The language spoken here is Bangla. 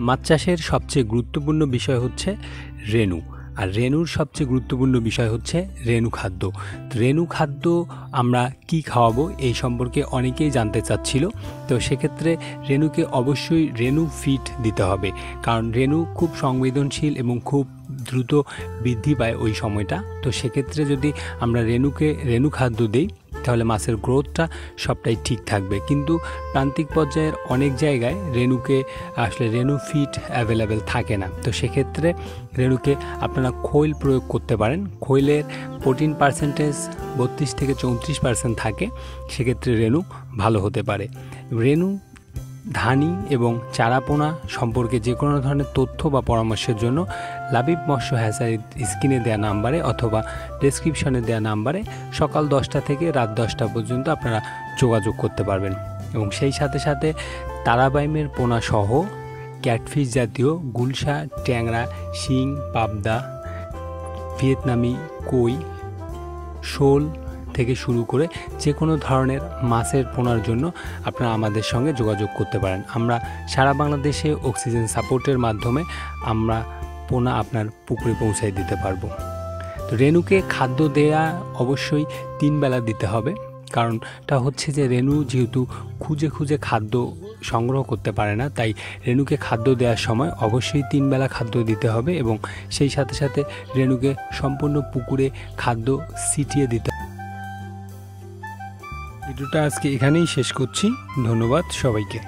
মাছ চাষের সবচেয়ে গুরুত্বপূর্ণ বিষয় হচ্ছে রেণু। আর রেণুর সবচেয়ে গুরুত্বপূর্ণ বিষয় হচ্ছে রেণু খাদ্য। রেণু খাদ্য আমরা কি খাওয়াবো এই সম্পর্কে অনেকেই জানতে চাচ্ছিল। তো সেক্ষেত্রে রেণুকে অবশ্যই রেণু ফিড দিতে হবে, কারণ রেণু খুব সংবেদনশীল এবং খুব দ্রুত বৃদ্ধি পায় ওই সময়টা। তো সেক্ষেত্রে যদি আমরা রেণু খাদ্য দিই তাহলে মাছের গ্রোথটা সবটাই ঠিক থাকবে। কিন্তু প্রান্তিক পর্যায়ের অনেক জায়গায় রেণু ফিড অ্যাভেলেবেল থাকে না। তো সেক্ষেত্রে রেণুকে আপনারা খৈল প্রয়োগ করতে পারেন। খৈলের প্রোটিন পার্সেন্টেজ 32 থেকে 34% থাকে, সেক্ষেত্রে রেণু ভালো হতে পারে। রেণু, ধানি এবং চারাপোনা সম্পর্কে যে কোনো ধরনের তথ্য বা পরামর্শের জন্য লাবিব মৎস্য হ্যাচারির স্ক্রিনে দেওয়া নাম্বারে অথবা ডেসক্রিপশনে দেওয়া নাম্বারে সকাল 10টা থেকে রাত 10টা পর্যন্ত আপনারা যোগাযোগ করতে পারবেন। এবং সেই সাথে সাথে তারাবাইমের পোনা সহ ক্যাটফিশ জাতীয় গুলশা, ট্যাংরা, শিং, পাবদা, ভিয়েতনামি কই, শোল থেকে শুরু করে যে কোনো ধরনের মাছের পোনার জন্য আপনারা আমাদের সঙ্গে যোগাযোগ করতে পারেন। আমরা সারা বাংলাদেশে অক্সিজেন সাপোর্টের মাধ্যমে আমরা পোনা আপনার পুকুরে পৌঁছায় দিতে পারবো। তো রেণুকে খাদ্য দেয়া অবশ্যই 3 বেলা দিতে হবে, কারণটা হচ্ছে যে রেণু যেহেতু খুঁজে খুঁজে খাদ্য সংগ্রহ করতে পারে না, তাই রেণুকে খাদ্য দেওয়ার সময় অবশ্যই 3 বেলা খাদ্য দিতে হবে এবং সেই সাথে সাথে রেণুকে সম্পূর্ণ পুকুরে খাদ্য ছিটিয়ে দিতে হবে। ভিডিওটা আজকে এখানেই শেষ করছি। ধন্যবাদ সবাইকে।